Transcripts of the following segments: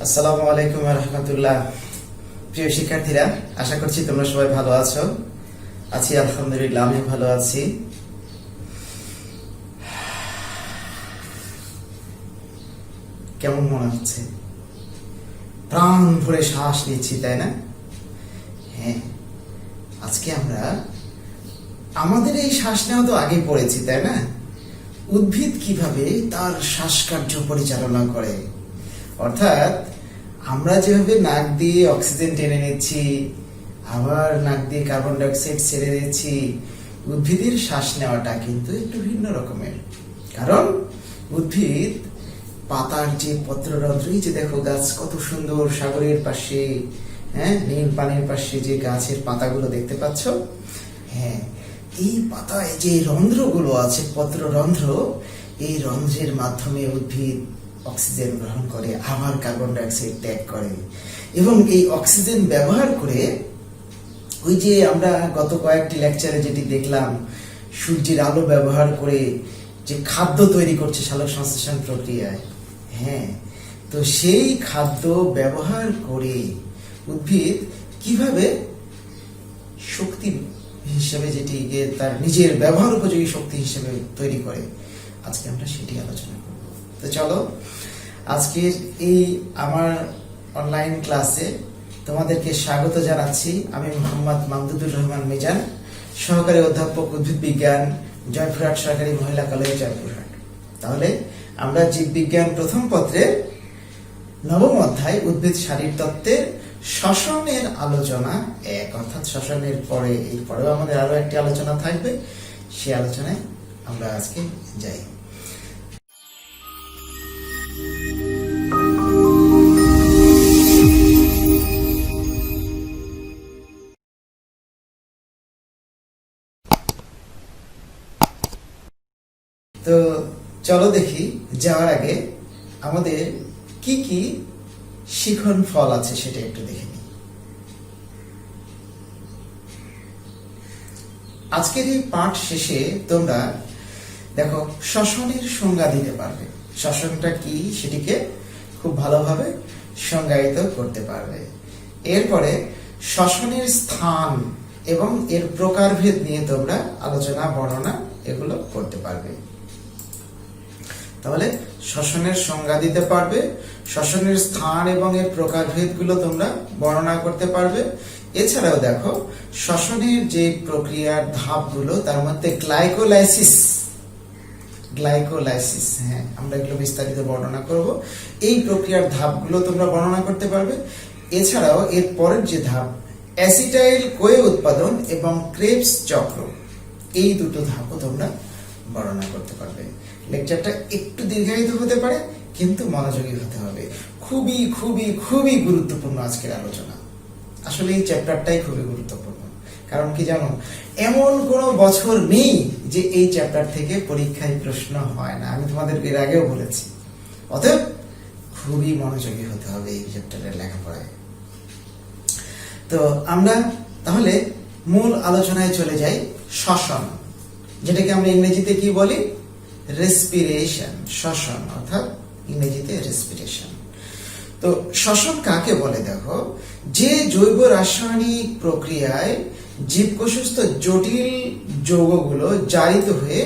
আসসালামু আলাইকুম ওয়া রাহমাতুল্লাহ। প্রিয় শিক্ষার্থীরা, আশা করছি তোমরা সবাই ভালো আছো। আছি আলহামদুলিল্লাহ, আমি ভালো আছি। কেমন মনে হচ্ছে? প্রাণ ভরে শ্বাস নিচ্ছি, তাই না? হ্যাঁ, আজকে আমরা আমাদের এই শ্বাস নেওয়া তো আগেই পড়েছি, তাই না? উদ্ভিদ কিভাবে তার শ্বাসকার্য পরিচালনা করে, অর্থাৎ আমরা যেভাবে নাক দিয়ে অক্সিজেন টেনে নিচ্ছি, আবার নাক দিয়ে কার্বন ডাই অক্সাইড ছেড়ে দিচ্ছি, উদ্ভিদের শ্বাস নেওয়াটা কিন্তু একটু ভিন্ন রকমের। কারণ উদ্ভিদ পাতার যে পত্ররন্ধ্র, এই যে দেখো গাছ কত সুন্দর, সাগরের পাশে, হ্যাঁ, নীল পানির পাশে যে গাছের পাতাগুলো দেখতে পাচ্ছ, হ্যাঁ, এই পাতায় যে রন্ধ্রগুলো আছে, পত্ররন্ধ্র, এই রন্ধ্রের মাধ্যমে উদ্ভিদ অক্সিজেন গ্রহণ করে, আবার কার্বন ডাই অক্সাইড ত্যাগ করে, এবং এই অক্সিজেন ব্যবহার করে ওই যে আমরা গত কয়েকটি লেকচারে যেটি দেখলাম, সূর্যের আলো ব্যবহার করে যে খাদ্য তৈরি করছে সালোক সংশ্লেষণ প্রক্রিয়ায়, হ্যাঁ, তো সেই খাদ্য ব্যবহার করে উদ্ভিদ কিভাবে শক্তি হিসেবে, যেটি তার নিজের ব্যবহার উপযোগী শক্তি হিসেবে তৈরি করে, আজকে আমরা সেটি আলোচনা করব। তো চলো, আজকের এই আমার অনলাইন ক্লাসে তোমাদেরকে স্বাগত জানাচ্ছি। আমি মোহাম্মদ মামদুদুর রহমান মিজান, সহকারী অধ্যাপক উদ্ভিদ বিজ্ঞান, জয়পুরহাট সরকারি মহিলা কলেজ, জয়পুরহাট। তাহলে আমরা জীববিজ্ঞান প্রথম পত্রে নবম অধ্যায় উদ্ভিদ শারীরতত্ত্বের শ্বসনের আলোচনা এক, অর্থাৎ শ্বসনের পরে, এর পরেও আমাদের আরো একটি আলোচনা থাকবে, সেই আলোচনায় আমরা আজকে যাই। তো চলো দেখি, যাওয়ার আগে আমাদের কি কি শিখন ফল আছে সেটা একটু দেখে নিই। আজকের এই পাঠ শেষে তোমরা দেখো শ্বসনের সংজ্ঞা দিতে পারবে, শ্বসনটা কি সেটিকে খুব ভালোভাবে সংজ্ঞায়িত করতে পারবে। এরপরে শ্বসনের স্থান এবং এর প্রকারভেদ নিয়ে তোমরা আলোচনা, বর্ণনা এগুলো করতে পারবে। তাহলে শ্বসনের সংজ্ঞা দিতে পারবে, শ্বসনের স্থান এবং এর প্রকারভেদগুলো তোমরা বর্ণনা করতে পারবে। এছাড়াও দেখো, শ্বসনের যে প্রক্রিয়ার ধাপগুলো, তার মধ্যে গ্লাইকোলাইসিস, হ্যাঁ, আমরা এগুলো বিস্তারিত বর্ণনা করব। এই প্রক্রিয়ার ধাপগুলো তোমরা বর্ণনা করতে পারবে। এছাড়াও এর পরের যে ধাপ, অ্যাসিটাইল কোয়ে উৎপাদন এবং ক্রেবস চক্র, এই দুটো ধাপও তোমরা বর্ণনা করতে পারবে। লেকচারটা একটু দীর্ঘায়িত হতে পারে, কিন্তু মনোযোগী হতে হবে। খুবই খুবই খুবই গুরুত্বপূর্ণ আজকের আলোচনা। আসলে এই চ্যাপ্টারটাই খুবই গুরুত্বপূর্ণ। কারণ কি জানো, এমন কোনো বছর নেই যে এই চ্যাপ্টার থেকে পরীক্ষায় প্রশ্ন হয় না। আমি তোমাদের এর আগেও বলেছি। অতএব খুবই মনোযোগী হতে হবে এই চ্যাপ্টারের লেখাপড়ায়। তো আমরা তাহলে মূল আলোচনায় চলে যাই। শ্বসন, যেটাকে আমরা ইংরেজিতে কি বলি? রেসপিরেশন। শ্বসন অর্থাৎ ইংরেজিতে রেসপিরেশন। তো শ্বসন কাকে বলে? দেখো, যে জৈব রাসায়নিক প্রক্রিয়ায় জীবকোষস্থ জটিল যৌগগুলো জারিত হয়ে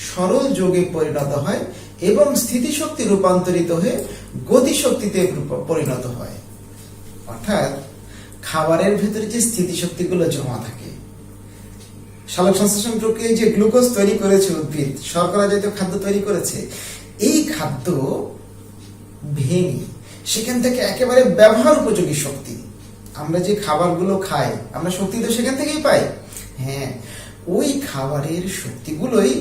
সরল যৌগে পরিণত হয় এবং স্থিতিশক্তি রূপান্তরিত হয়ে গতিশক্তিতে পরিণত হয়। অর্থাৎ খাবারের ভেতরে যে স্থিতিশক্তিগুলো জমা থাকে, সালোক সংশ্লেষণ প্রক্রিয়ায় যে গ্লুকোজ তৈরি করেছে উদ্ভিদ, শর্করা জাতীয় খাদ্য তৈরি করেছে, এই খাদ্য ভেঙে সেখান থেকে একেবারে ব্যবহার উপযোগী শক্তি, আমরা যে খাবারগুলো খাই, আমরা শক্তি তো সেখান থেকেই পাই, হ্যাঁ, ওই খাবারের শক্তিগুলোই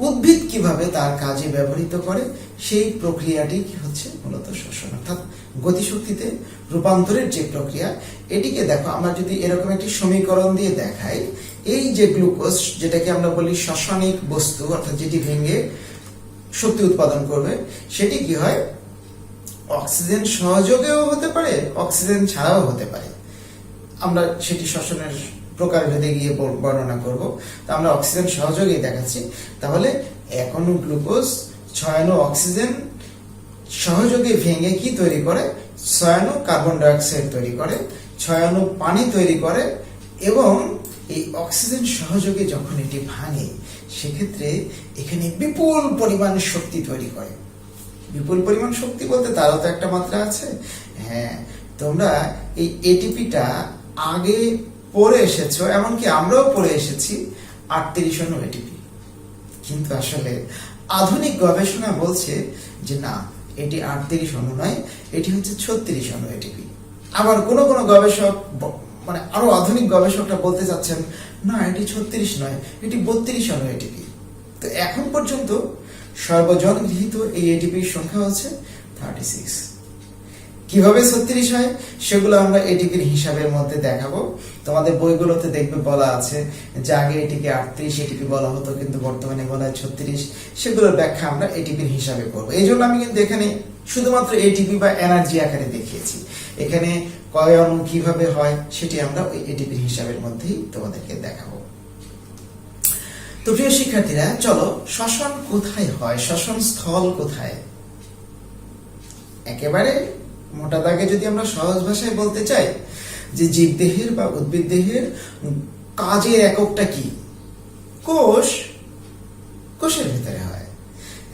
উদ্ভিদ কিভাবে তার কাজে ব্যবহৃত করে, সেই প্রক্রিয়াটি কি হচ্ছে মূলত শ্বসন, অর্থাৎ গতিশক্তিতে রূপান্তরের যে প্রক্রিয়া। এটিকে দেখো, আমরা যদি এরকম একটি সমীকরণ দিয়ে দেখাই, এই যে গ্লুকোজ, যেটাকে আমরা বলি শ্বসনিক বস্তু, অর্থাৎ যেটি ভেঙে শক্তি উৎপাদন করবে, সেটি কি হয়? অক্সিজেন সহযোগেও হতে পারে, অক্সিজেন ছাড়াও হতে পারে। আমরা সেটি শ্বসনের প্রকারভেদে গিয়ে বর্ণনা করব। তো আমরা অক্সিজেন সহযোগেই দেখাচ্ছি। তাহলে 1 অণু গ্লুকোজ 6 অণু অক্সিজেন সহযোগে ভেঙে কি তৈরি করে? 6 অণু কার্বন ডাই অক্সাইড তৈরি করে, 6 অণু পানি তৈরি করে এবং এই অক্সিজেন সহযোগে যখন এটি ভাঙে সেক্ষেত্রে এখানে বিপুল পরিমাণ শক্তি তৈরি করে। বিপুল পরিমাণ শক্তি বলতে তারও তো একটা মাত্রা আছে। হ্যাঁ, তোমরা এই এটিপিটা আগে পড়ে এসেছো, এমনকি আমরাও পড়ে এসেছি 38 অণু এটিপি। কিন্তু আসলে আধুনিক গবেষণা বলছে যে না, এটি 38 অণু নয়, এটি হচ্ছে 36 অণু এটিপি। আবার কোন কোন গবেষক, মানে আরো আধুনিক গবেষকরা বলতে চাচ্ছেন না, এটি 36 নয়, এটি 32 অণু এটিপি। তো এখন পর্যন্ত সর্বজন গৃহীত এই এটিপির সংখ্যা হচ্ছে 36। কিভাবে 36 হয় সেগুলো আমরা এটিপির হিসাবের মধ্যে দেখাবো। তোমাদের বইগুলোতে দেখবে বলা আছে যে আগে এটিকে 38 এটিপি বলা হতো, কিন্তু বর্তমানে বলা হয় 36। সেগুলোর ব্যাখ্যা আমরা এটিপির হিসাবে করবো। এই জন্য আমি কিন্তু এখানে শুধুমাত্র এটিপি বা এনার্জি আকারে দেখিয়েছি। এখানে কয় অণু কিভাবে হয় সেটি আমরা ওই এটিপির হিসাবের মধ্যেই তোমাদেরকে দেখাবো। তো প্রিয় শিক্ষার্থীরা, চলো শ্বসন কোথায় হয়, শ্বসন স্থল কোথায়। একেবারে মোটা দাগে যদি আমরা সহজ ভাষায় বলতে চাই যে জীবদেহের বা উদ্ভিদ দেহের কাজের এককটা কি, কোষ, কোষের ভিতরে হয়।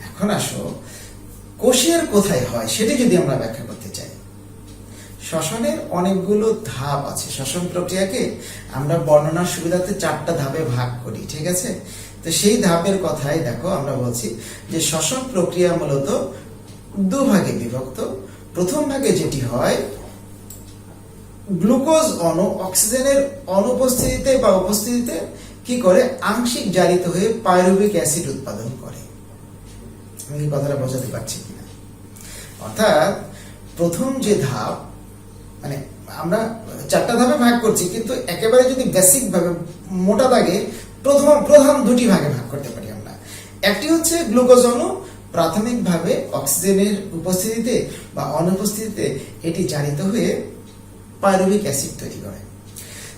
এখন আসো কোষের কোথায় হয় সেটি যদি আমরা ব্যাখ্যা করতে চাই। শ্বসনের অনেকগুলো ধাপ আছে। শ্বসন প্রক্রিয়াকে আমরা বর্ণনার সুবিধাতে 4টা ধাপে ভাগ করি, ঠিক আছে। তো সেই ধাপের কথাই দেখো আমরা বলছি যে শ্বসন প্রক্রিয়া মূলত 2 ভাগে বিভক্ত। প্রথম ভাগে যেটি হয়, গ্লুকোজ অণু অক্সিজেনের অনুপস্থিতিতে বা উপস্থিতিতে কি করে আংশিক জারিত হয়ে পাইরুভিক অ্যাসিড উৎপাদন করে। আমি এই কথাটা বোঝাতে পারছি কিনা? অর্থাৎ প্রথম যে ধাপ, মানে আমরা 4টা ধাপে ভাগ করছি, কিন্তু একেবারে যদি বেসিক ভাবে মোটা দাগে প্রধান 2টি ভাগে ভাগ করতে পারি আমরা। একটি হচ্ছে গ্লুকোজ অণু প্রাথমিকভাবে অক্সিজেনের উপস্থিতিতে বা অনুপস্থিতিতে এটি জারিত হয়ে পাইরুভিক অ্যাসিড তৈরি করে।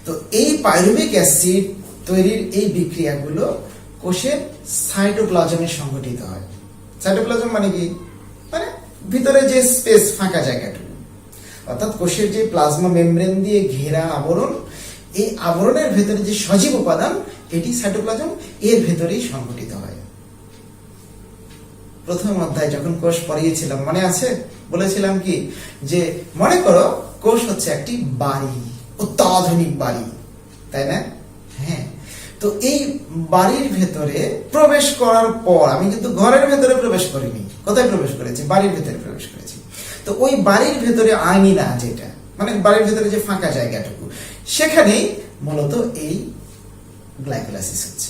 তো এই পাইরুভিক অ্যাসিড তৈরির এই বিক্রিয়াগুলো কোষের সাইটোপ্লাজমে সংঘটিত হয়। সাইটোপ্লাজম মানে কি? মানে ভিতরে যে স্পেস, ফাঁকা জায়গাটুকু, অর্থাৎ কোষের যে প্লাজমা মেমব্রেন দিয়ে ঘেরা আবরণ, এই আবরণের ভেতরে যে সজীব উপাদান, এটি সাইটোপ্লাজম, এর ভেতরেই সংঘটিত হয়। প্রথম অধ্যায় যখন কোষ পড়িয়েছিলাম মনে আছে? বলেছিলাম কি যে মনে করো কোষ হচ্ছে একটি বাড়ি, অত্যাধুনিক বাড়ি, তাই না? হ্যাঁ, তো এই বাড়ির ভেতরে প্রবেশ করার পর, আমি কিন্তু ঘরের ভেতরে প্রবেশ করিনি, কোথায় প্রবেশ করেছি? বাড়ির ভেতরে প্রবেশ করেছি। তো ওই বাড়ির ভেতরে আঙিনা যেটা, মানে বাড়ির ভেতরে যে ফাঁকা জায়গাটুকু, সেখানেই মূলত এই গ্লাইকোলাইসিস হচ্ছে।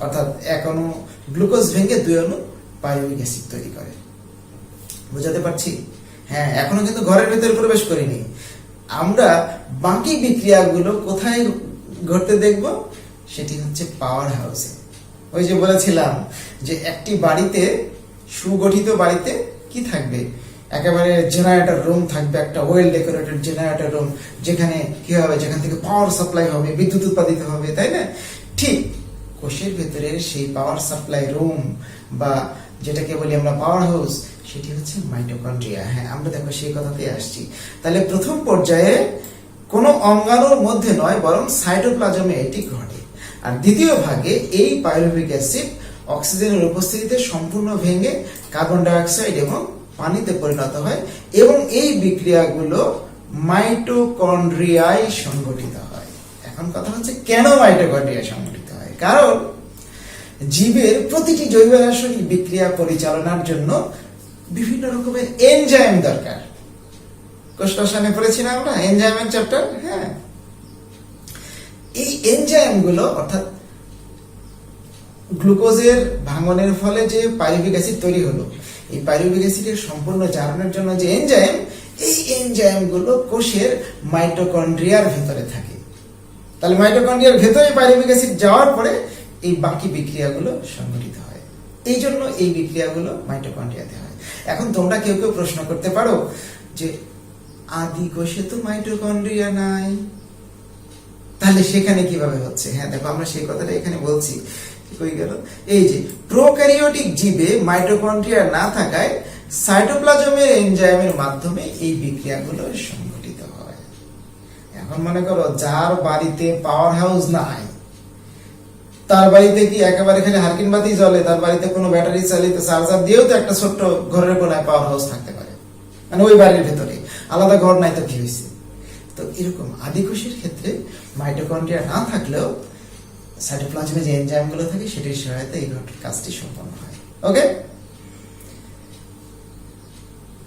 অর্থাৎ 1 অণু গ্লুকোজ ভেঙে 2 অণু পাইরুভিক অ্যাসিড তৈরি করে। বুঝাতে পারছি? হ্যাঁ, এখনো কিন্তু ঘরের ভেতরে প্রবেশ করিনি। আমরা বাকি বিক্রিয়াগুলো কোথায় ঘটতে দেখব? সেটি হচ্ছে পাওয়ার হাউসে। ওই যে বলেছিলাম যে একটি বাড়িতে, সুগঠিত বাড়িতে কি থাকবে? একেবারে জেনারেটর রুম থাকবে, একটা ওয়েল ডেকোরেটেড জেনারেটর রুম, যেখানে কি হবে, যেখান থেকে পাওয়ার সাপ্লাই হবে, বিদ্যুৎ উৎপাদিত হবে, তাই না? ঠিক কোষের ভেতরে সেই পাওয়ার সাপ্লাই রুম বা যেটাকে বলি আমরা পাওয়ার হাউস, সেটি হচ্ছে মাইটোকন্ড্রিয়া। হ্যাঁ, আমরা দেখো সেই কথাতে আসছি। তাহলে প্রথম পর্যায়ে কোনো অঙ্গাণুর মধ্যে নয়, বরং সাইটোপ্লাজমে এটি ঘটে। আর দ্বিতীয় ভাগে এই পাইরুভিক অ্যাসিড অক্সিজেনের উপস্থিতিতে সম্পূর্ণ ভেঙে কার্বন ডাই অক্সাইড এবং পানিতে পরিণত হয়, এবং এই বিক্রিয়াগুলো মাইটোকন্ড্রিয়ায় সংঘটিত হয়। এখন কথা হচ্ছে কেন মাইটোকন্ড্রিয়ায় সংঘটিত হয়? কারণ জীবের প্রতিটি জৈব রাসায়নিক বিক্রিয়া পরিচালনার জন্য বিভিন্ন রকমের এনজাইম দরকার। কোষ রসায়নে পড়েছি না আমরা এনজাইমের চ্যাপ্টার? হ্যাঁ, এই এনজাইম গুলো, অর্থাৎ গ্লুকোজের ভাঙনের ফলে যে পাইরুভিক অ্যাসিড তৈরি হলো, এই পাইরুভিক অ্যাসিডের সম্পূর্ণ জারণের জন্য যে এনজাইম, এই এনজাইম গুলো কোষের মাইটোকন্ড্রিয়ার ভেতরে থাকে। তাহলে মাইটোকন্ড্রিয়ার ভেতরে পাইরুভিক অ্যাসিড যাওয়ার পরে এই বাকি বিক্রিয়াগুলো সংঘটিত হয়। এই জন্য এই বিক্রিয়াগুলো মাইটোকন্ড্রিয়াতে হয়। এখন তোমরা কেউ কেউ প্রশ্ন করতে পারো যে আদি কোষে তো মাইটোকন্ড্রিয়া নাই, তাহলে সেখানে কিভাবে হচ্ছে? হ্যাঁ দেখো, আমরা সেই কথাটা এখানে বলছি। কই গেল? এই যে প্রোক্যারিওটিক জীবে মাইটোকন্ড্রিয়া না থাকায় সাইটোপ্লাজমের এনজাইমের মাধ্যমে এই বিক্রিয়াগুলো সংঘটিত হয়। এখন মনে করো যার বাড়িতে পাওয়ার হাউস নাই, তার বাড়িতে কি একেবারে খালি হারকিন বাতি জ্বলে, তার বাড়িতে কোনো ব্যাটারি চালিত চার্জার দিয়েও তো একটা ছোট্ট ঘরের কোনায় পাওয়ার হাউস থাকতে পারে, মানে ওই বাড়ির ভেতরে, আলাদা ঘর নাই তো কি হয়েছে। তো এরকম আদিকোষের ক্ষেত্রে মাইটোকন্ড্রিয়া না থাকলেও সাইটোপ্লাজমে যে এনজাইমগুলো থাকে সেটির সহায়তায় এই কাজটি সম্পন্ন হয়। ওকে,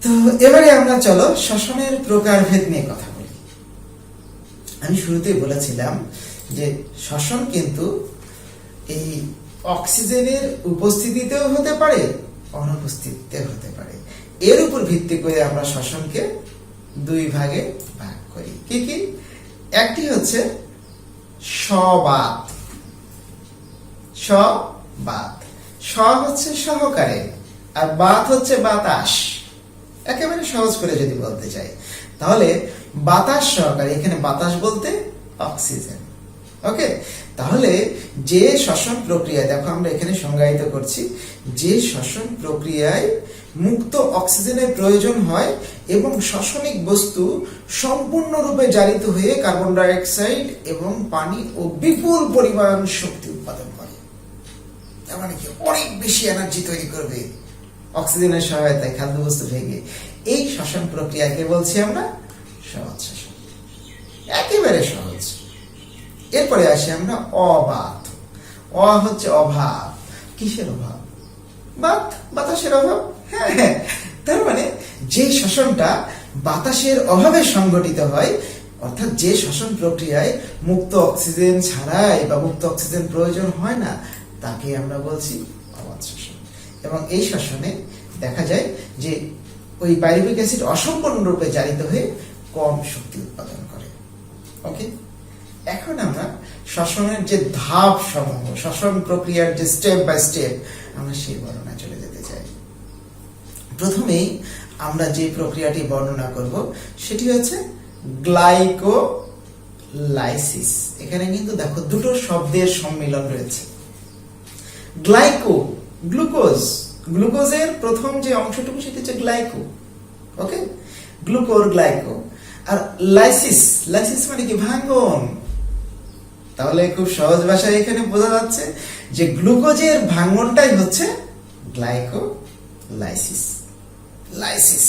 তো এবারে আমরা চলো শ্বসনের প্রকারভেদ নিয়ে কথা বলি। আমি শুরুতেই বলেছিলাম যে শ্বসন কিন্তু এই অক্সিজেনের উপস্থিতিতেও হতে পারে, অনুপস্থিতিতেও হতে পারে। এর উপর ভিত্তি করে আমরা শ্বসনকে দুই ভাগে ভাগ করি। কি কি? একটি হচ্ছে স্ববাত। স্ববাত, স হচ্ছে সহকারে আর বাত হচ্ছে বাতাস। একেবারে সহজ করে যদি বলতে চাই তাহলে বাতাস সহকারে, এখানে বাতাস বলতে অক্সিজেন। ওকে, তাহলে যে শ্বসন প্রক্রিয়া, দেখো আমরা এখানে সংজ্ঞায়িত করছি, যে শ্বসন প্রক্রিয়ায় মুক্ত অক্সিজেনের প্রয়োজন হয় এবং শ্বসনিক বস্তু সম্পূর্ণরূপে জারিত হয়ে কার্বন ডাই অক্সাইড এবং পানি ও বিপুল পরিমাণ শক্তি উৎপাদন করে। তার মানে কি অনেক বেশি এনার্জি তৈরি করবে অক্সিজেনের সহায়তায় খাদ্যবস্তু ভেঙে। এই শ্বসন প্রক্রিয়াকে বলছি আমরা সহজ শ্বসন, একেবারে সহজ। এরপরে আসি আমরা অবাত। অ হচ্ছে অভাব। কিসের অভাব? বাত, বাতাসের অভাব। হ্যাঁ, তার মানে যে শ্বসনটা বাতাসের অভাবে সংঘটিত হয়, অর্থাৎ যে শ্বসন প্রক্রিয়ায় মুক্ত অক্সিজেন ছাড়াই বা মুক্ত অক্সিজেন প্রয়োজন হয় না, তাকে আমরা বলছি অবাত শ্বসন। এবং এই শ্বসনে দেখা যায় যে ওই পাইরুভিক অ্যাসিড অসম্পূর্ণরূপে জারিত হয়ে কম শক্তি উৎপাদন করে। ওকে, এখন আমরা শ্বসনের যে ধাপ সমূহ, শ্বসন প্রক্রিয়ার যে স্টেপ বাই স্টেপ, আমরা সেই বর্ণনায় চলে যেতে চাই। প্রথমেই আমরা যে প্রক্রিয়াটি বর্ণনা করব সেটি হচ্ছে গ্লাইকোলাইসিস। এখানে কিন্তু দেখো দুটো শব্দের সম্মিলন রয়েছে। গ্লাইকো, গ্লুকোজ, গ্লুকোজের প্রথম যে অংশটুকু সেটি হচ্ছে গ্লাইকো। ওকে, গ্লুকোর গ্লাইকো। আর লাইসিস, লাইসিস মানে কি? ভাঙ্গন। তাহলে খুব সহজ ভাষায় এখানে বোঝা যাচ্ছে যে গ্লুকোজের ভাঙ্গনটাই হচ্ছে গ্লাইকোলাইসিস। লাইসিস,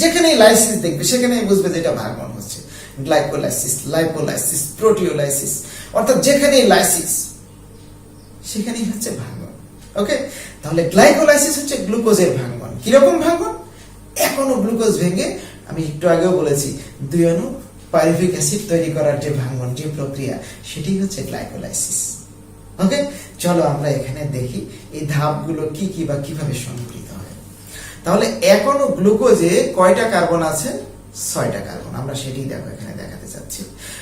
যেখানেই লাইসিস দেখবে সেখানেই বুঝবে যে এটা ভাঙ্গন হচ্ছে। গ্লাইকোলাইসিস, লাইপোলাইসিস, প্রোটিওলাইসিস, অর্থাৎ যেখানেই লাইসিস সেখানেই হচ্ছে ভাঙ্গন। ওকে, তাহলে গ্লাইকোলাইসিস হচ্ছে গ্লুকোজের ভাঙ্গন। কিরকম ভাঙ্গন? এক অণু গ্লুকোজ ভেঙে, আমি একটু আগেও বলেছি, দুই অণু পাইরুভিক অ্যাসিড তৈরি করার যে ভাঙ্গন, যে প্রক্রিয়া, সেটি হচ্ছে গ্লাইকোলাইসিস। ওকে, চলো আমরা এখানে দেখি এই ধাপগুলো কি কি বা কিভাবে সংঘটিত হয়। তাহলে এক অণু গ্লুকোজে কয়টা কার্বন আছে? 6টা কার্বন। আমরা সেটি দেখো এখানে দেখাতে চাচ্ছি।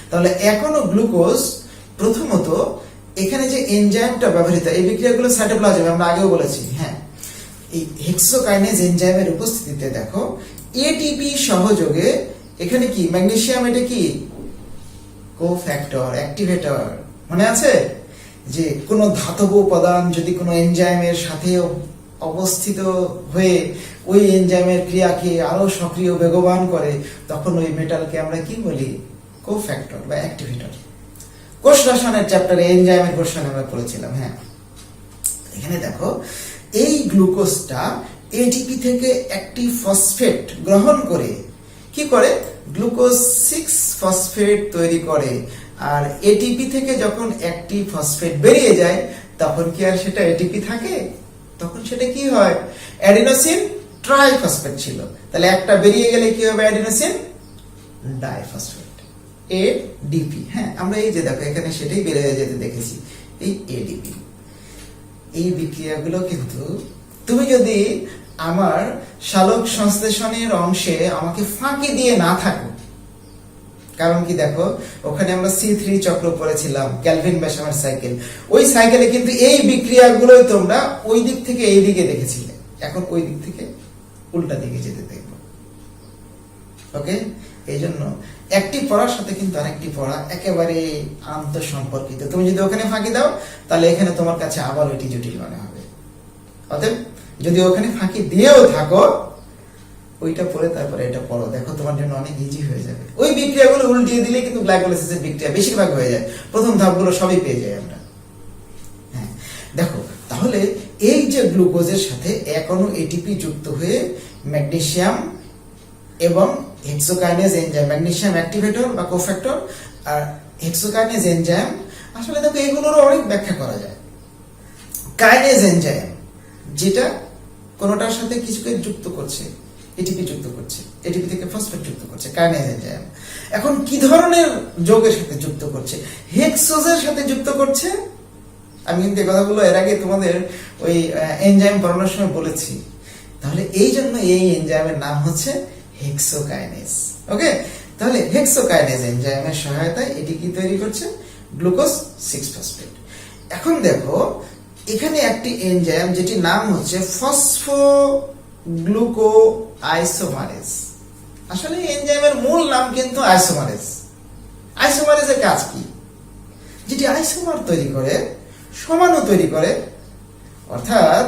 তাহলে এক অণু গ্লুকোজ প্রথমত এখানে যে এনজাইমটা ব্যবহৃত, এই বিক্রিয়াগুলো সাইটোপ্লাজমে আমরা আগেও বলেছি। হ্যাঁ, এই হেক্সোকাইনেজ এনজাইমের উপস্থিতিতে দেখো এটিপি সহযোগে, এখানে কি ম্যাগনেসিয়াম, এটা কি কোফ্যাক্টর, অ্যাক্টিভেটর। মনে আছে যে কোনো ধাতব উপাদান যদি কোনো এনজাইমের সাথে অবস্থিত হয়ে ওই এনজাইমের ক্রিয়াকে আরো সক্রিয় বেগবান করে, তখন ওই মেটালকে আমরা কি বলি? কোফ্যাক্টর বা অ্যাক্টিভেটর। কোষ রসায়নের চ্যাপ্টারে এনজাইমের কোষ রসায়ন আমরা পড়েছিলাম। হ্যাঁ, এখানে দেখো এই গ্লুকোজটা এটিপি থেকে একটি ফসফেট গ্রহণ করে কি করে? গ্লুকোজ 6 ফসফেট তৈরি করে। আর এটিপি থেকে যখন একটি ফসফেট বেরিয়ে যায়, তখন কি আর সেটা এটিপি থাকে? তখন সেটা কি হয়? অ্যাডিনোসিন ট্রাইফসফেট ছিল। তাহলে একটা বেরিয়ে গেলে কি হবে? Adenosine diphosphate, ADP. হ্যাঁ, আমরা এই যে দেখো এখানে সেটাই বেড়ে যেতে দেখেছি, এই এডিপি। এই বিক্রিয়াগুলো কিন্তু তুমি যদি আমার সালোক সংশ্লেষণের অংশে আমাকে ফাঁকি দিয়ে না থাকো, কারণ কি দেখো ওখানে আমরা C3 চক্র পড়েছিলাম, ক্যালভিন বেসামের সাইকেল। ওই সাইকেলে কিন্তু এই বিক্রিয়াগুলো তোমরা ওই দিক থেকে এই দিকে দেখেছিলে, এখন ওই দিক থেকে উল্টা দিকে যেতে দেখবো। ওকে, এই জন্য একটি পড়ার সাথে কিন্তু আরেকটি পড়া একেবারে আন্তঃসম্পর্কিত। তুমি যদি ওখানে ফাঁকি দাও, তাহলে এখানে তোমার কাছে আবার ওইটি জটিল মনে হবে। অতএব যদি ওখানে ফাঁকি দিয়েও থাকো, ওইটা পড়ে তারপরে এটা পড়ো, দেখো তোমার জন্য অনেক ইজি হয়ে যাবে। ওই বিক্রিয়াগুলো উল্টিয়ে দিলে কিন্তু গ্লাইকোলাইসিসের বিক্রিয়া বেশিরভাগ হয়ে যায়, প্রথম ধাপগুলো সবই পেয়ে যাই আমরা। হ্যাঁ, দেখো তাহলে এই যে গ্লুকোজের সাথে এক অণু এটিপি যুক্ত হয়ে ম্যাগনেসিয়াম এবং হেক্সোকাইনেজ এনজাইম, ম্যাগনেসিয়াম অ্যাক্টিভেটর বা কোফ্যাক্টর আর হেক্সোকাইনেজ এনজাইম, আসলে দেখো এগুলোরও অনেক ব্যাখ্যা করা যায়। কাইনেজ এনজাইম যেটা কোনোটার সাথে কিছুকে যুক্ত করছে, এটিপি যুক্ত করছে, এটিপি থেকে ফসফেট যুক্ত করছে, কাইনেজ এনজাইম। এখন কি ধরনের যৌগের সাথে যুক্ত করছে? হেক্সোজের সাথে যুক্ত করছে। আমি কিন্তু এই কথাগুলো এর আগে তোমাদের ওই এনজাইম পড়ানোর সময় বলেছি। তাহলে এই জন্য এই এনজাইমের নাম হচ্ছে হেক্সোকাইনেজ। ওকে, তাহলে হেক্সোকাইনেজ এনজাইমের সহায়তায় এটি কি তৈরি করছে? Glucose 6 phosphate. এখন দেখো এখানে একটি এনজাইম যেটির নাম হচ্ছে ফসফোগ্লুকো আইসোমারেজ। আসলে এনজাইমের মূল নাম কিন্তু আইসোমারেজ। আইসোমারেজের কাজ কি? যেটি আইসোমার তৈরি করে, সমাণু তৈরি করে, অর্থাৎ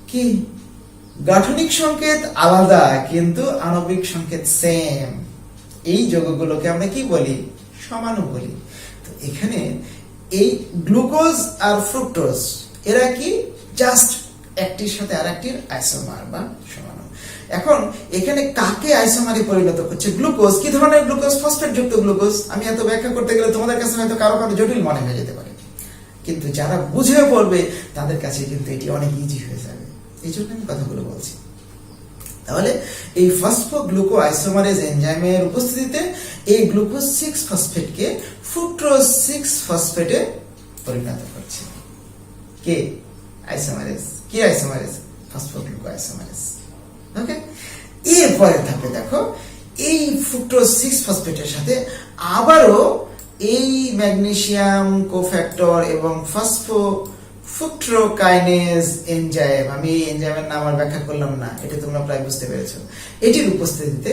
কি গাঠনিক সংকেত আলাদা কিন্তু আণবিক সংকেত সেম, এই যৌগগুলোকে আমরা কি বলি? সমাণু বলি। তো এখানে এই গ্লুকোজ আর ফ্রুক্টোজ এরা কি জাস্ট একটির সাথে আরেকটির আইসোমার বা সমাণু। এখন এখানে কাকে আইসোমারে পরিণত করছে? গ্লুকোজ। কি ধরনের গ্লুকোজ? ফসফেট যুক্ত গ্লুকোজ। আমি এত ব্যাখ্যা করতে গেলে তোমাদের কাছে হয়তো কারো কারো জটিল মনে হয়ে যেতে পারে, কিন্তু যারা বুঝে পড়বে তাদের কাছে কিন্তু এটি অনেক ইজি হয়ে যাবে। এই জন্য আমি কথাগুলো বলছি। তাহলে এই ফসফোগ্লুকো আইসোমারেজ এনজাইমের উপস্থিতিতে এই গ্লুকোজ 6 ফসফেটকে ফ্রুক্টোজ 6 ফসফেটে পরিণত করছে। কে? আইসোমারেজ। কি আইসোমারেজ? ফসফোগ্লুকো আইসোমারেজ। ওকে, এরপরে থাকে দেখো এই ফ্রুক্টোজ 6 ফসফেটের সাথে আবারও এই ম্যাগনেসিয়াম কোফ্যাক্টর এবং ফসফোফ্রুক্টোকাইনেজ এনজাইম, আমি এই এনজাইমের নাম আর ব্যাখ্যা করলাম না, এটা তোমরা প্রায় বুঝতে পেরেছো। এটির উপস্থিতিতে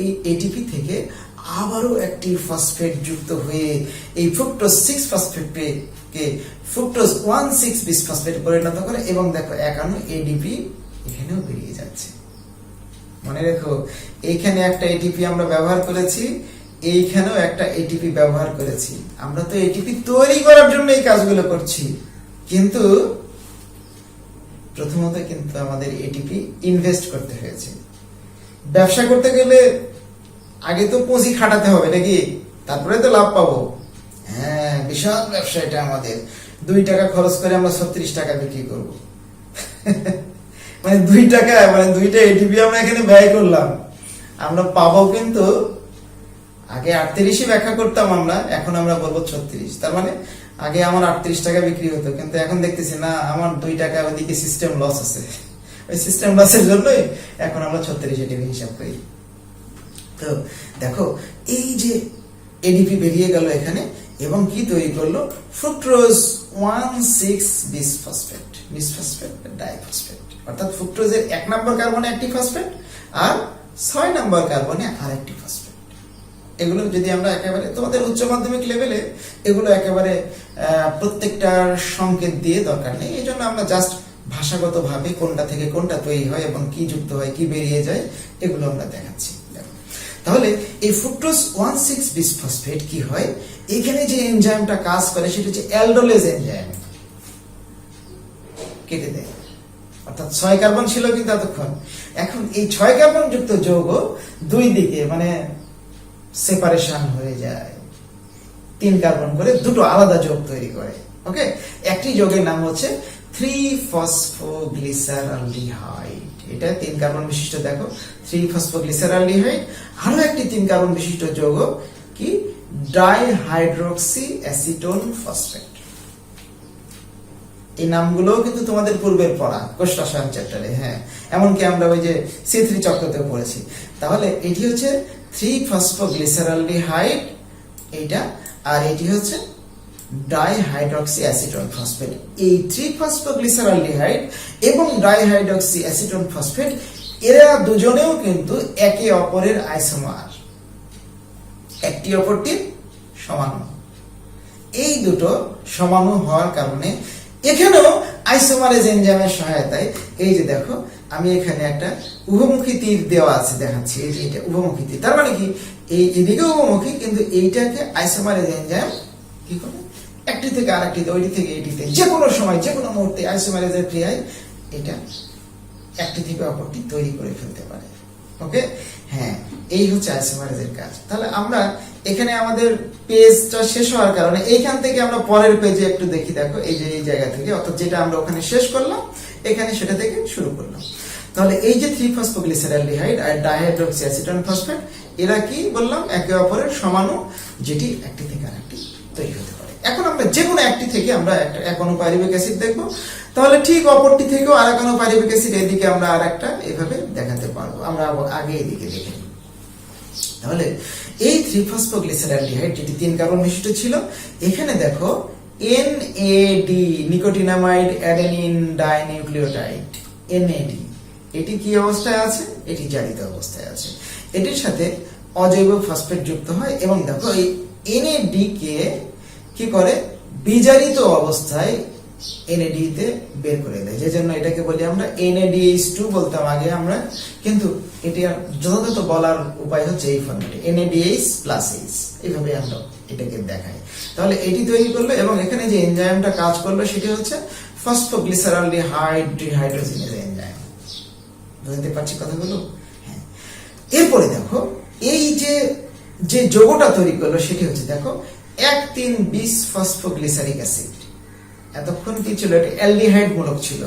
এই এটিপি থেকে আবারও একটি ফসফেট যুক্ত হয়ে এই ফ্রুক্টোজ 6 ফসফেটকে ফ্রুক্টোজ 1,6 বিসফসফেটে পরিণত করে এবং দেখো একাণু এডিপি এখানেও বেরিয়ে যাচ্ছে। মনে রেখো, এইখানে একটা এটিপি আমরা ব্যবহার করেছি, এইখানেও একটা এটিপি ব্যবহার করেছি। আমরা তো এটিপি তৈরি করার জন্য এই কাজগুলো করছি, কিন্তু প্রথমত কিন্তু আমাদের এটিপি ইনভেস্ট করতে হয়েছে। ব্যবসা করতে গেলে আগে তো পুঁজি খাটাতে হবে নাকি, তারপরে তো লাভ পাবো। হ্যাঁ, বিশাল ব্যবসা এটা আমাদের। 2 টাকা খরচ করে আমরা 36 টাকা বিক্রি করব। মানে 2 টাকা, মানে 2টা এটিপি আমরা এখানে ব্যয় করলাম, আমরা পাবো কিন্তু আগে 38 ব্যাখ্যা করতাম আমরা, এখন আমরা বলবো 36। তার মানে আগে আমার 38 টাকা বিক্রি হতো, কিন্তু এখন দেখতেছি না, আমার 2 টাকা ওইদিকে সিস্টেম লস আছে। ওই সিস্টেম লসের জন্যই এখন আমরা 36 এটিপি হিসাব করি। তো দেখো এই যে এডিপি বেরিয়ে গেল এখানে এবং কি তৈরি করলো? Fructose 1,6 bisphosphate, bisphosphate diphosphate. অর্থাৎ ফ্রুক্টোজের 1 নম্বর কার্বনে একটি ফসফেট আর 6 নম্বর কার্বনে আরেকটি ফসফেট। এগুলো যদি আমরা একেবারে তোমাদের উচ্চ মাধ্যমিক লেভেলে এগুলো একেবারে প্রত্যেকটার সংকেত দিয়ে দরকার নেই, এই জন্য আমরা জাস্ট ভাষাগত ভাবে কোনটা থেকে কোনটা তৈরি হয় এবং কি যুক্ত হয়, কি বেরিয়ে যায়, এগুলো আমরা দেখাচ্ছি। তাহলে এই ফ্রুক্টোজ 1,6 বিসফসফেট কি হয়? এখানে যে এনজাইমটা কাজ করে সেটা হচ্ছে অ্যালডোলেজ এনজাইম। কেটে দেয়, অর্থাৎ 6 কার্বন ছিল কিন্তু এতক্ষণ, এখন এই 6 কার্বন যুক্ত যৌগ দুই দিকে মানে সেপারেশন হয়ে যায়, 3 কার্বন করে দুটো আলাদা যৌগ তৈরি করে। ওকে, একটি যৌগের নাম হচ্ছে 3-ফসফোগ্লিসারলডিহাইড। এটা 3 কার্বন বিশিষ্ট, দেখো 3-ফসফোগ্লিসারলডিহাইড। আরো একটি 3 কার্বন বিশিষ্ট যৌগ কি? Dihydroxy acetone phosphate. এই নামগুলো কিন্তু তোমাদের পূর্বের পড়া কোষ রসায়ন চ্যাপ্টারে, হ্যাঁ, এমনকি আমরা ওই যে C3 চক্রতেও পড়েছি। তাহলে এটি হচ্ছে 3-ফসফোগ্লিসারলডিহাইড এইটা, আর এটি হচ্ছে ডাইহাইড্রোক্সি অ্যাসিটোন ফসফেট। এই 3-ফসফোগ্লিসারলডিহাইড এবং ডাইহাইড্রোক্সি অ্যাসিটোন ফসফেট এরা দুজনেও কিন্তু একে অপরের আইসোমার, একটি অপরটির সমাণু। এই দুটো সমাণু হওয়ার কারণে এখানেও আইসোমারেজ এনজাইমের সহায়তায় এই যে দেখো আমি এখানে একটা উভমুখী তীর দেওয়া আছে দেখাচ্ছি, এই যে এটা উভমুখী তীর, তার মানে কি এই এদিকে উভমুখী, কিন্তু এইটাকে আইসোমারেজ এনজাইম কি করে একটি থেকে আরেকটিতে, ওইটি থেকে এইটিতে যে কোনো সময় যে কোনো মুহূর্তে আইসোমারেজের ক্রিয়ায় এটা একটি থেকে অপরটি তৈরি করে ফেলতে পারে। ওকে, হ্যাঁ, এই হচ্ছে আইসোমারেজের কাজ। তাহলে আমরা এখানে আমাদের পেজটা শেষ হওয়ার কারণে এইখান থেকে আমরা পরের পেজে একটু দেখি, দেখো এই যে এই জায়গা থেকে, অর্থাৎ যেটা আমরা ওখানে শেষ করলাম এখানে সেটা থেকে শুরু করলাম। তাহলে এই যে 3-ফসফোগ্লিসারলডিহাইড আর ডাইহাইড্রক্সি অ্যাসিটোন ফসফেট, এরা কি বললাম একে অপরের সমাণু, যেটি একটি থেকে আরেকটি তৈরি হতে পারে। এখন আমরা যে কোনো একটি থেকে আমরা একটা এক অণু পাইরুভিক অ্যাসিড দেখবো, তাহলে ঠিক অপরটি থেকেও আরেক অণু পাইরুভিক অ্যাসিড, এদিকে আমরা আরেকটা এভাবে দেখাতে পারবো। আমরা আগে এদিকে দেখে নিই। তাহলে এই 3-ফসফোগ্লিসারলডিহাইড যেটি 3 কার্বন বিশিষ্ট ছিল, এখানে দেখো NAD nicotinamide adenine dinucleotide NAD, এটি কি অবস্থায় আছে? এটি জারিত অবস্থায় আছে। এটির সাথে অজৈব ফসফেট যুক্ত হয় এবং দেখো এই NAD কে কি করে বিজারিত অবস্থায় NAD তে বের করে দেয়, যে জন্য এটাকে বলি আমরা NADH2 বলতাম আগে আমরা, কিন্তু এটি আর যথাযথ বলার উপায় হচ্ছে এই ফরম্যাটে NADH+H, এইভাবে আমরা এটাকে দেখাই। তাহলে এটি তৈরি করলো এবং এখানে যে এনজাইমটা কাজ করলো সেটি হচ্ছে ফসফোগ্লিসারলডিহাইড ডিহাইড্রোজিনেজ এনজাইম। বুঝতে পারছি কথাগুলো? হ্যাঁ। এরপরে দেখো এই যে যৌগটা তৈরি করলো সেটি হচ্ছে দেখো 1,3-বিস-ফসফোগ্লিসারিক অ্যাসিড। এতক্ষণ কি ছিল? এটা অ্যালডিহাইড মূলক ছিল,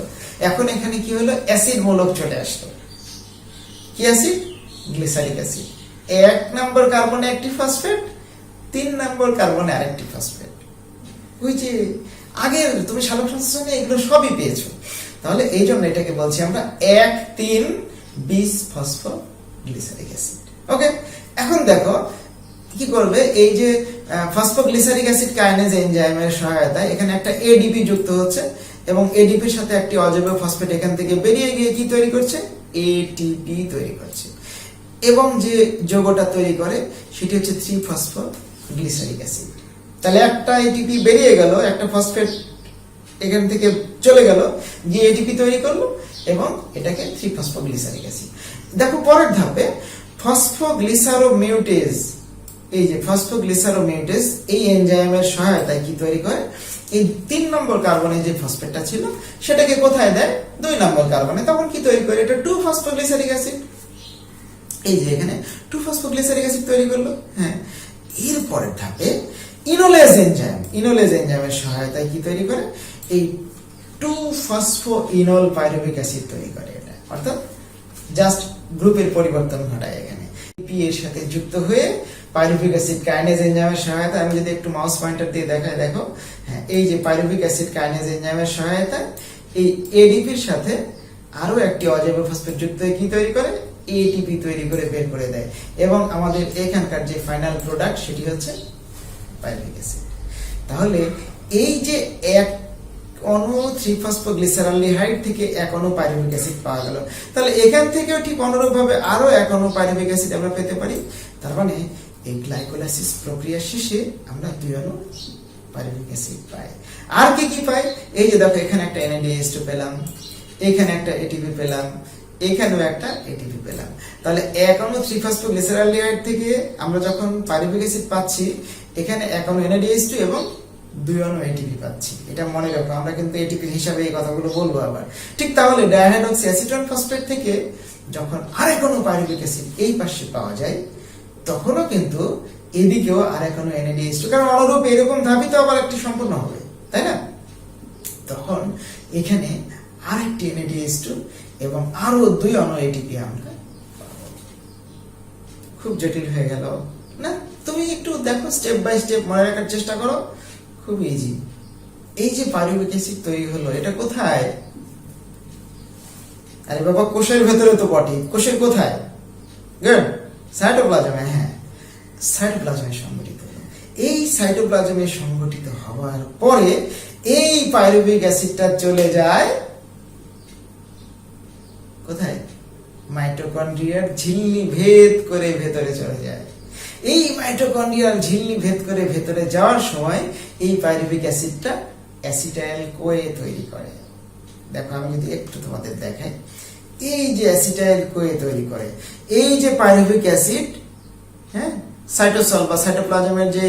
এখন এখানে কি হলো? অ্যাসিড মূলক চলে আসলো। কি অ্যাসিড? Glyceric acid. 1 নম্বর কার্বনে একটি ফসফেট, 3 নম্বর কার্বনে আরেকটি ফসফেট। ওই যে আগের তুমি সালোক সংশ্লেষণে এগুলো সবই পেয়েছো। তাহলে এই জন্য এটাকে বলছি আমরা 1,3-বিস-ফসফোগ্লিসারিক অ্যাসিড। ওকে, এখন দেখো কি করবে, এই যে ফসফোগ্লিসারিক অ্যাসিড কাইনেজ এনজাইমের সহায়তায় এখানে একটা এডিপি যুক্ত হচ্ছে এবং এডিপির সাথে একটি অজৈব ফসফেট এখান থেকে বেরিয়ে গিয়ে কি তৈরি করছে? এটিপি তৈরি করছে। এবং যে যৌগটা তৈরি করে সেটি হচ্ছে 3-ফসফোগ্লিসারিক অ্যাসিড। তাহলে একটা এটিপি বেরিয়ে গেল, একটা ফসফেট এখান থেকে চলে গেল, গিয়ে এটিপি তৈরি করলো এবং এটাকে 3-ফসফোগ্লিসারিক অ্যাসিড। দেখো পরের ধাপে ফসফোগ্লিসারোমিউটেজ, এই যে ফসফোগ্লিসারোমিউটেজ এই এনজাইমের সহায়তায় কি তৈরি করে? এই 3 নম্বর কার্বনে যে ফসফেটটা ছিল সেটাকে কোথায় দেয়? 2 নম্বর কার্বনে। তখন কি তৈরি করে? এটা 2-ফসফোগ্লিসারিক অ্যাসিড। এই যে এখানে 2-ফসফোগ্লিসারিক অ্যাসিড তৈরি করলো। হ্যাঁ, এর পরের ধাপে ইনোলেজ এনজাইমের সহায়তায় কি তৈরি করে? এই 2-ফসফোইনল পাইরুভিক অ্যাসিড তৈরি করে। এটা অর্থাৎ জাস্ট গ্রুপের পরিবর্তন ঘটায় এখানে। পি এর সাথে যুক্ত হয়ে পাইরুভিক অ্যাসিড কাইনেজ এনজাইমের সহায়তায়, আমি যদি একটু মাউস পয়েন্টার দিয়ে দেখাই, দেখো হ্যাঁ, এই যে পাইরুভিক অ্যাসিড কাইনেজ এনজাইমের সহায়তায় এই এডিপির সাথে আরো একটি অজৈব ফসফেট যুক্ত হয়ে কি তৈরি করে? এটিপি তৈরি করে বের করে দেয় এবং আমাদের এখানকার যে ফাইনাল প্রোডাক্ট সেটি হচ্ছে পাইরুভিক অ্যাসিড। তাহলে এই যে এক অণু 3-ফসফোগ্লিসারলডিহাইড থেকে এক অণু পাইরুভিক অ্যাসিড পাওয়া গেল, তাহলে এখান থেকেও ঠিক অনুরূপভাবে আরো এক অণু পাইরুভিক অ্যাসিড আমরা পেতে পারি। তার মানে এই গ্লাইকোলাইসিস প্রক্রিয়া শেষে আমরা 2 অণু পাইরুভিক অ্যাসিড পাই। আর কি পাই? এই যে দেখো এখানে একটা NADH2 পেলাম, এখানে একটা এটিপি পেলাম, এখানেও একটা এটিপি পেলাম। তাহলে এক অণু 3-ফসফোগ্লিসারলডিহাইড থেকে আমরা যখন পাইরুভিক অ্যাসিড পাচ্ছি, এখানে এক অণু NADH2 এবং 2 অণু এটিপি পাচ্ছি। এটা মনে রাখো, আমরা কিন্তু এটিপি হিসাবে এই কথাগুলো বলবো আবার। ঠিক তাহলে ডাইহাইড্রক্সি অ্যাসিটোন ফসফেট থেকে যখন আরেক অণু পাইরুভিক অ্যাসিড এই পাশে পাওয়া যায়, তখনও কিন্তু এদিকেও আরেক অণু NADH2, কারণ অনুরূপ এরকম ধাপই তো আবার একটি সম্পূর্ণ হবে, তাই না? তখন এখানে আরেকটি NADH2 এবং আরো 2 অণু এটিপি আমরা পাবো। খুব জটিল হয়ে গেল না? তুমি একটু দেখো, স্টেপ বাই স্টেপ মনে রাখার চেষ্টা করো, খুব ইজি। এই যে পাইরুভিক অ্যাসিড তৈরি হলো, এটা কোথায়? আরে বাবা, কোষের ভেতরে তো বটে। কোষের কোথায়? গুড, সাইটোপ্লাজমে। হ্যাঁ, সাইটোপ্লাজমে সংগঠিত হলো। এই সাইটোপ্লাজমে সংগঠিত হওয়ার পরে এই পাইরুভিক অ্যাসিডটা চলে যায় কোথায়? মাইটোকন্ড্রিয়ার ঝিল্লি ভেদ করে ভেতরে চলে যায়। এই মাইটোকন্ড্রিয়ার ঝিল্লি ভেদ করে ভেতরে যাওয়ার সময় এই পাইরুভিক অ্যাসিডটা অ্যাসিটাইল কোয়ে তৈরি করে। দেখো আমি যদি একটু তোমাদের দেখাই, এই যে অ্যাসিটাইল কোয়ে তৈরি করে, এই যে পাইরুভিক অ্যাসিড, হ্যাঁ, সাইটোসল বা সাইটোপ্লাজমের যে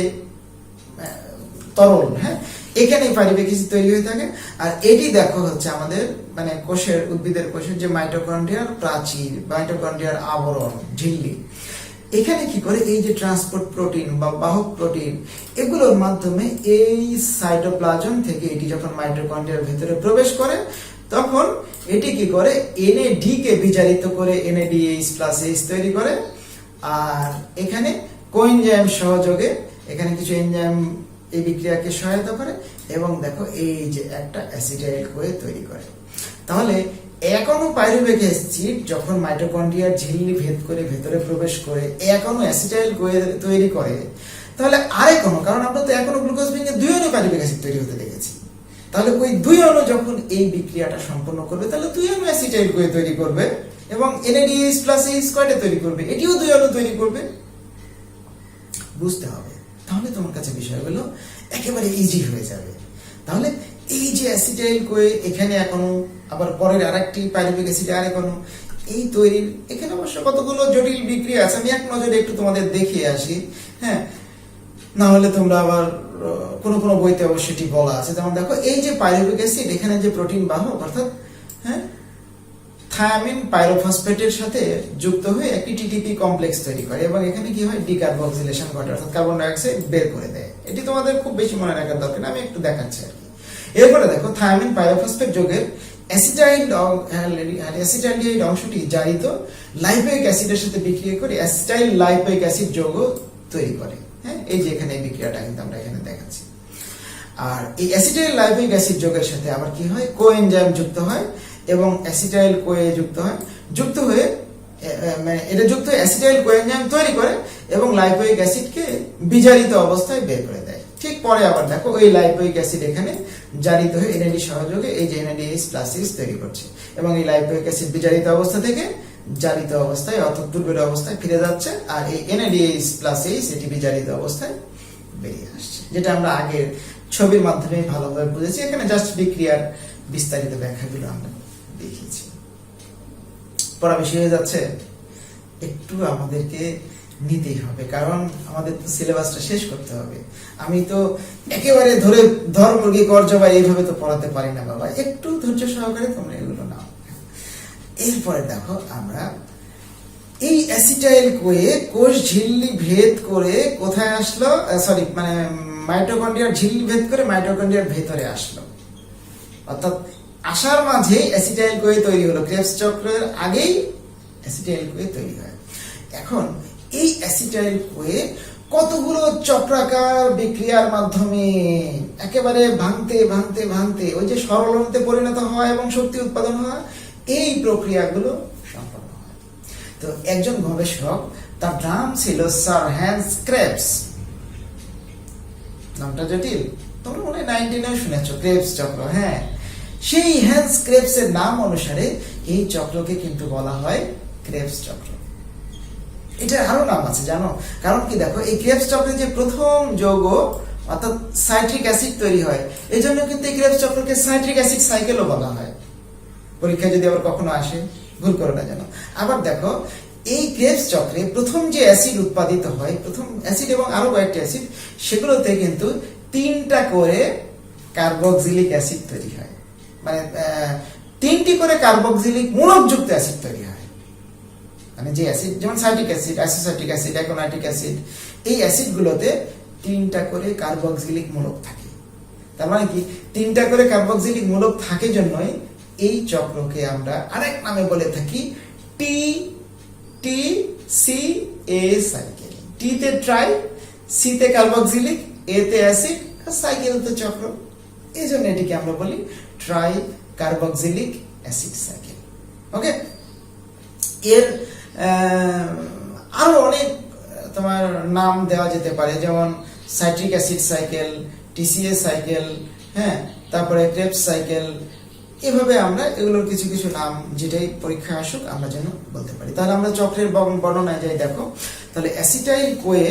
তরল, হ্যাঁ, এখানে পাইরুভিক অ্যাসিড তৈরি হয়ে থাকে। আর এটি দেখো হচ্ছে আমাদের মানে কোষের, উদ্ভিদের কোষের যে মাইটোকন্ড্রিয়ার প্রাচীর, মাইটোকন্ড্রিয়ার আবরণ, ঝিল্লি, এখানে কি করে এই যে ট্রান্সপোর্ট প্রোটিন বা বাহক প্রোটিন, এগুলোর মাধ্যমে এই সাইটোপ্লাজম থেকে এটি যখন মাইটোকন্ড্রিয়ার ভেতরে প্রবেশ করে তখন এটি কি করে এনএডি কে বিজারিত করে NADH+H তৈরি করে। আর এখানে কোএনজাইম সহযোগে এখানে কিছু এনজাইম এই বিক্রিয়াকে সহায়তা করে এবং দেখো এই যে একটা অ্যাসিটাইল কোয়ে তৈরি করে। তাহলে এখনো পাইরুভিক অ্যাসিড যখন মাইটোকন্ড্রিয়ার ঝিল্লি ভেদ করে ভেতরে প্রবেশ করে এখনো অ্যাসিটাইল কোয়ে তৈরি করে, তাহলে আরেকনো, কারণ আমরা তো এখনো গ্লুকোজ ভেঙে 2 অণু পাইরুভিক অ্যাসিড তৈরি হতে দেখেছি, তাহলে ওই 2 অণু যখন এই বিক্রিয়াটা সম্পন্ন করবে তাহলে 2 অণু অ্যাসিটাইল কোয়ে তৈরি করবে এবং NADH+H কয়টা তৈরি করবে, এটিও 2 অণু তৈরি করবে। বুঝতে হবে, তাহলে তোমার কাছে বিষয়গুলো একেবারে ইজি হয়ে যাবে। তাহলে এই যে অ্যাসিটাইল কোয়ে এখানে এখনো, আবার পরের আরেকটি পাইরুভিক অ্যাসিড আরেক অণু, এই তৈরির এখানে অবশ্য কতগুলো জটিল বিক্রিয়া আছে, আমি এক নজরে একটু তোমাদের দেখিয়ে আসি, হ্যাঁ, না হলে তোমরা আবার কোন কোন বইতে অবশ্যই এটি বলা আছে। যেমন দেখো এই যে পাইরুভিক অ্যাসিড এখানে যে প্রোটিন বাহক অর্থাৎ, হ্যাঁ, থায়ামিন পাইরোফসফেটের সাথে যুক্ত হয়ে একটি টিটিপি কমপ্লেক্স তৈরি করে এবং এখানে কি হয় ডিকার্বক্সিলেশন ঘটে, অর্থাৎ কার্বন ডাই অক্সাইড বের করে দেয়। এটি তোমাদের খুব বেশি মনে রাখার দরকার না, আমি একটু দেখাচ্ছি আর কি। এরপরে দেখো থায়ামিন পাইরোফসফেট যোগের অ্যাসিটাইলডিহাইড অংশটি জারিত লাইপোইক অ্যাসিডের সাথে বিক্রিয়া করে অ্যাসিটাইল লাইপোইক অ্যাসিড যৌগ তৈরি করে, হ্যাঁ, এই যে এখানে এই বিক্রিয়াটা কিন্তু আমরা এখানে দেখাচ্ছি। আর এই অ্যাসিটাইল লাইপোইক অ্যাসিড যৌগের সাথে আবার কি হয় কোএনজাইম যুক্ত হয় এবং অ্যাসিটাইল কোয়ে যুক্ত হয়ে এটা যুক্ত অ্যাসিটাইল কোএনজাইম তৈরি করে এবং লাইপোইক অ্যাসিডকে বিজারিত অবস্থায় বের করে দেয়। ঠিক পরে আবার দেখো ওই লাইপোইক অ্যাসিড এখানে জারিত হয়ে NAD সহযোগে এই যে NADH+H তৈরি করছে এবং এই লাইপোইক অ্যাসিড বিজারিত অবস্থা থেকে জারিত অবস্থায় অর্থাৎ পূর্বের অবস্থায় ফিরে যাচ্ছে আর এই NADH+H এটি বিজারিত অবস্থায় বেরিয়ে আসছে, যেটা আমরা আগের ছবির মাধ্যমে ভালোভাবে বুঝেছি। এখানে জাস্ট বিক্রিয়ার বিস্তারিত ব্যাখ্যাগুলো আমরা দেখিয়েছি। পড়া বেশি হয়ে যাচ্ছে, একটু আমাদেরকে নিতেই হবে, কারণ আমাদের তো সিলেবাসটা শেষ করতে হবে। আমি তো একেবারে ধরে ধর মুরগি কর জবাই এইভাবে তো পড়াতে পারি না বাবা, একটু ধৈর্য সহকারে তোমরা এগুলো নাও। এরপরে দেখো আমরা এই অ্যাসিটাইল কোয়ে কোষ ঝিল্লি ভেদ করে কোথায় আসলো, সরি মানে মাইটোকন্ড্রিয়ার ঝিল্লি ভেদ করে মাইটোকন্ড্রিয়ার ভেতরে আসলো, অর্থাৎ আসার মাঝে অ্যাসিটাইল কোয়ে তৈরি হলো। ক্রেবস চক্রের আগেই অ্যাসিটাইল কোয়ে তৈরি হয়। এখন এই অ্যাসিটাইল কোয়ে কতগুলো চক্রাকার বিক্রিয়ার মাধ্যমে একেবারে ভাঙতে ওই যে সরল অণুতে পরিণত হয় এবং শক্তি উৎপাদন হয়, এই প্রক্রিয়াগুলো সম্পন্ন হয়। তো একজন গবেষক, তার নাম ছিল স্যার হ্যান্স ক্রেবস, নামটা জটিল, তোমরা মনে হয় 19 শুনেছো ক্রেবস চক্র, হ্যাঁ, সেই হ্যান্স ক্রেবসের নাম অনুসারে এই চক্রকে কিন্তু বলা হয় ক্রেবস চক্র। এটা আরো নাম আছে জানো, কারণ কি দেখো এই ক্রেবস চক্রে যে প্রথম যৌগ অর্থাৎ সাইট্রিক অ্যাসিড তৈরি হয়, এই জন্য কিন্তু এই ক্রেবস চক্রকে সাইট্রিক অ্যাসিড সাইকেলও বলা হয়। পরীক্ষায় যদি আবার কখনো আসে ভুল করো না যেন। আবার দেখো এই ক্রেবস চক্রে প্রথম যে অ্যাসিড উৎপাদিত হয়, প্রথম অ্যাসিড এবং আরো কয়েকটি অ্যাসিড, সেগুলোতে কিন্তু 3টা করে কার্বক্সিলিক অ্যাসিড তৈরি হয়, মানে 3টি করে কার্বক্সিলিক মূলকযুক্ত অ্যাসিড তৈরি হয়। মানে যে অ্যাসিড যেমন সাইট্রিক অ্যাসিড, অ্যাসোসাইটিক অ্যাসিড, অ্যাকোনাইটিক অ্যাসিড, এই অ্যাসিডগুলোতে 3টা করে কার্বক্সিলিক মূলক থাকে। তার মানে কি 3টা করে কার্বক্সিলিক মূলক থাকে জন্যই এই চক্রকে আমরা আরেক নামে বলে থাকি TTCA সাইকেল। টি তে ট্রাই, সি তে কার্বক্সিলিক, এ তে অ্যাসিড, আর সাইকেল তে চক্র, এই জন্য এটিকে আমরা বলি ট্রাই কার্বক্সিলিক অ্যাসিড সাইকেল। ওকে, এর আরো অনেক তোমার নাম দেওয়া যেতে পারে, যেমন citric acid cycle, TCA cycle, হ্যাঁ, তারপরে ক্রেবস সাইকেল, এভাবে আমরা এগুলোর কিছু কিছু নাম যেটাই পরীক্ষা আসুক আমরা যেন বলতে পারি। তাহলে আমরা চক্রের বর্ণনায় যাই। দেখো তাহলে অ্যাসিটাইল কোয়ে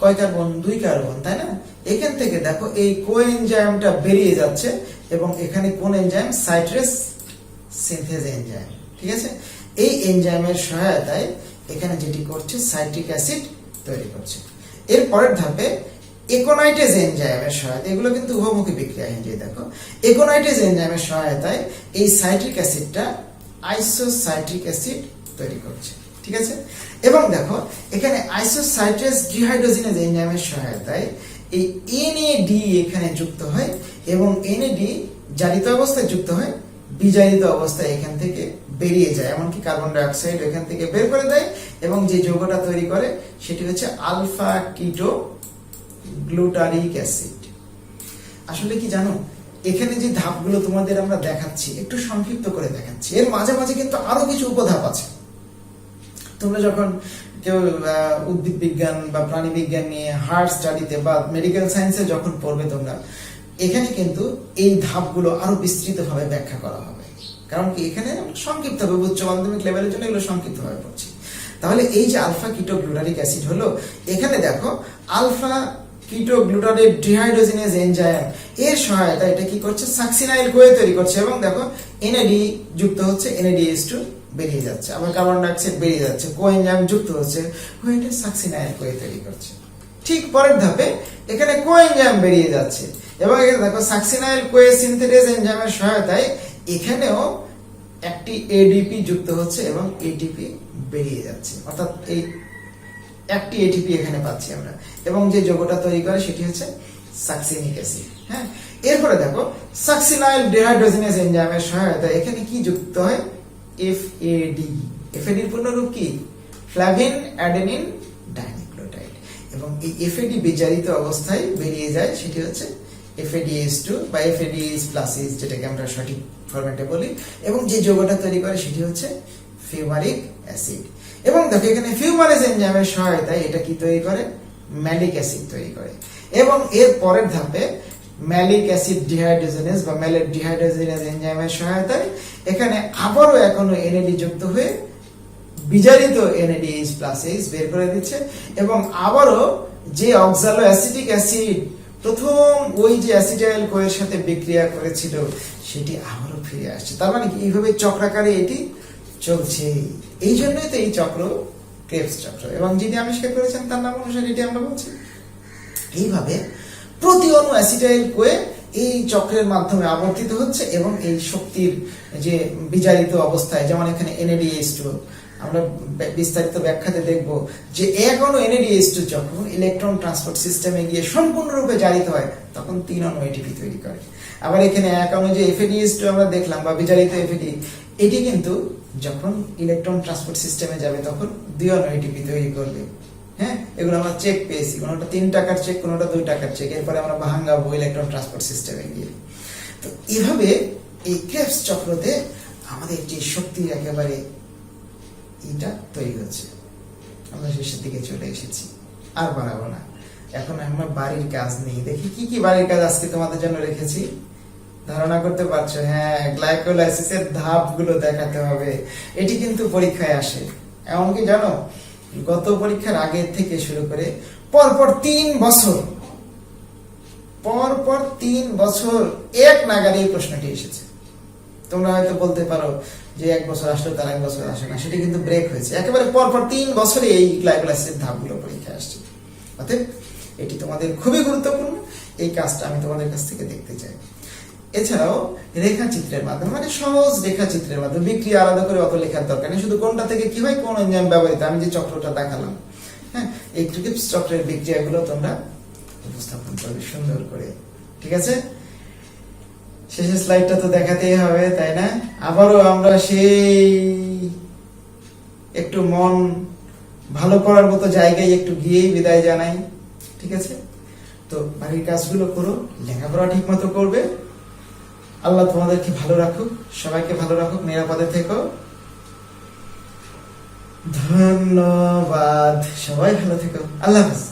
কয় কার্বন, 2 কার্বন, তাই না? এখান থেকে দেখো এই কোএনজাইমটা বেরিয়ে যাচ্ছে এবং এখানে কোন এনজাইম, সাইট্রেস সিনথেজ এনজাইম, ঠিক আছে। এই এনজাইমের সহায়তায় এখানে যেটি করছে সাইট্রিক অ্যাসিড তৈরি করছে। এর পরের ধাপে একোনাইটেজ এনজাইমের সহায়তায়, এগুলো কিন্তু উভমুখী বিক্রিয়া, যে দেখো একোনাইটেজ এনজাইমের সহায়তায় এই সাইট্রিক অ্যাসিডটা আইসোসাইট্রিক অ্যাসিড তৈরি করছে, ঠিক আছে। এবং দেখো এখানে আইসোসাইট্রেস ডিহাইড্রোজিনেজ এনজাইমের সহায়তায় এই NAD এখানে যুক্ত হয় এবং NAD জারিত অবস্থায় যুক্ত হয়, বিজারিত অবস্থায় এখান থেকে বেরিয়ে যায়, এমনকি কার্বন ডাই অক্সাইড এখান থেকে বের করে দেয় এবং যে যৌগটা তৈরি করে সেটি হচ্ছে আলফা কিটো গ্লুটারিক অ্যাসিড। আসলে কি জানো, এখানে যে ধাপগুলো তোমাদের আমরা দেখাচ্ছি একটু সংক্ষিপ্ত করে দেখাচ্ছি, এর মাঝে মাঝে কিন্তু আরো কিছু উপধাপ আছে। তোমরা যখন কেউ উদ্ভিদ বিজ্ঞান বা প্রাণী বিজ্ঞান নিয়ে হার্ট স্টাডিতে বা মেডিকেল সায়েন্সে যখন পড়বে তোমরা, এখানে কিন্তু এই ধাপগুলো আরো বিস্তৃতভাবে ব্যাখ্যা করা হবে। কারণ কি এখানে সংক্ষিপ্তভাবে উচ্চ মাধ্যমিক লেভেলের জন্য এগুলো সংক্ষিপ্তভাবে পড়ছি। তাহলে এই যে আলফা কিটো গ্লুটারিক অ্যাসিড হলো, এখানে দেখো আলফা কিটো গ্লুটারেট ডিহাইড্রোজিনেজ এনজাইম এর সহায়তা এটা কি করছে, সাকসিনাইল কোয়ে তৈরি করছে এবং দেখো NAD যুক্ত হচ্ছে, NADH2 বেরিয়ে যাচ্ছে, আবার কার্বন ডাই অক্সাইড বেরিয়ে যাচ্ছে, কোএনজাইম যুক্ত হচ্ছে, এটা সাকসিনাইল কোয়ে তৈরি করছে। ঠিক পরের ধাপে এখানে কোএনজাইম বেরিয়ে যাচ্ছে এবং এখানে দেখো সাকসিনাইল কোয়ে সিনথেটেজ এনজাইমের সহায়তায় এখানেও একটি ADP যুক্ত হচ্ছে এবং ATP বেরিয়ে যাচ্ছে, অর্থাৎ এই একটি ATP এখানে পাচ্ছি আমরা এবং যে যৌগটা তৈরি করে সেটি হচ্ছে সাকসিনিক অ্যাসিড। হ্যাঁ, এরপরে দেখো সাকসিনাইল ডিহাইড্রোজিনেজ এনজাইমের সহায়তায় এখানে কি যুক্ত হয়, FAD। FAD এর পূর্ণরূপ কি, ফ্ল্যাভিন অ্যাডেনিন ডাইনিউক্লিওটাইড এবং এই FAD বিজারিত অবস্থায় বেরিয়ে যায়, সেটি হচ্ছে FADH2 বা FADH+, যেটাকে আমরা সঠিক ফরম্যাটে বলি, এবং যে যৌগটা তৈরি করে সেটি হচ্ছে ফিউমারিক অ্যাসিড। এবং দেখো এখানে ফিউমারেজ এনজাইমের সহায়তায় এটা কি তৈরি করে, ম্যালিক অ্যাসিড তৈরি করে এবং এর পরের ধাপে ম্যালিক অ্যাসিড ডিহাইড্রোজেনেজ বা ম্যালেট ডিহাইড্রোজেনেজ এনজাইমের সহায়তায় এখানে আবারও এখনো NAD যুক্ত হয়ে বিজারিত NADH+ বের করে দিচ্ছে এবং আবারও যে অক্সালো অ্যাসিটিক অ্যাসিড প্রথম ওই যে অ্যাসিটাইল কোয়ের সাথে বিক্রিয়া করেছিল সেটি আবারও ফিরে আসছে। তার মানে কি এইভাবে চক্রাকারে এটি চলছে। এই জন্যই তো এই চক্র ক্রেবস চক্র, এবং যিনি আবিষ্কার করেছেন তার নাম অনুসারে এটি আমরা বলছি। এইভাবে প্রতি অণু অ্যাসিটাইল কোয়ে এই চক্রের মাধ্যমে আবর্তিত হচ্ছে এবং এই শক্তির যে বিজারিত অবস্থায়, যেমন এখানে NADH2 আমরা বিস্তারিত ব্যাখ্যাতে দেখব যে এক অণু NADH2 যখন ইলেকট্রন ট্রান্সপোর্ট সিস্টেমে গিয়ে সম্পূর্ণরূপে জারিত হয় তখন 3 অণু ATP তৈরি করে। আবার এখানে এক অণু যে FADH2 আমরা দেখলাম বা বিজারিত FAD, এটি কিন্তু যখন ইলেকট্রন ট্রান্সপোর্ট সিস্টেমে যাবে তখন 2 অণু ATP তৈরি করবে। হ্যাঁ, এগুলো আমরা চেক পেয়েছি, কোনোটা 3 টাকার চেক, কোনোটা 2 টাকার চেক, এরপরে আমরা ভাঙাবো ইলেকট্রন ট্রান্সপোর্ট সিস্টেমে গিয়ে। তো এভাবে এই ক্রেবস চক্রতে আমাদের যে শক্তি একেবারে এটা তৈরি হচ্ছে। আমরা শেষের দিকে চলে এসেছি, আর বাড়াবো না। এখন আমরা বাড়ির কাজ নেই, দেখি কি কি বাড়ির কাজ আজকে তোমাদের জন্য রেখেছি। ধারণা করতে পারছো? হ্যাঁ, গ্লাইকোলাইসিসের ধাপগুলো দেখাতে হবে। এটি কিন্তু পরীক্ষায় আসে, এমনকি জানো গত পরীক্ষার আগে থেকে শুরু করে পরপর 3 বছর এক নাগারে এই প্রশ্নটি এসেছে। তোমরা হয়তো বলতে পারো যে 1 বছর আসলো তার 1 বছর আসে না, সেটি কিন্তু ব্রেক হয়েছে। একেবারে পরপর 3 বছরে এই গ্লাইকোলাইসিসের ধাপগুলো পরীক্ষায় আসছে। অতএব এটি তোমাদের খুবই গুরুত্বপূর্ণ, এই কাজটা আমি তোমাদের কাছ থেকে দেখতে চাই। এছাড়াও রেখাচিত্রের মাধ্যমে, মানে সহজ রেখাচিত্রের মাধ্যমে, বিক্রিয়া আলাদা করে অত লেখার দরকার নেই, শুধু কোনটা থেকে কি হয়, কোন এনজাইম ব্যবহৃত, আমি যে চক্রটা দেখালাম, হ্যাঁ, এই ক্রেবস চক্রের বিক্রিয়াগুলো তোমরা উপস্থাপন করবে সুন্দর করে, ঠিক আছে। শেষের স্লাইডটা তো দেখাতেই হবে, তাই না? আবারও আমরা সেই একটু মন ভালো করার মতো জায়গায় একটু গিয়েই বিদায় জানাই, ঠিক আছে। তো বাড়ির কাজগুলো করো, লেখাপড়া ঠিক মতো করবে। আল্লাহ তোমাদেরকে ভালো রাখুক, সবাইকে ভালো রাখুক, নিরাপদে থেকো। ধন্যবাদ, সবাই ভালো থেকো, আল্লাহ হাফেজ।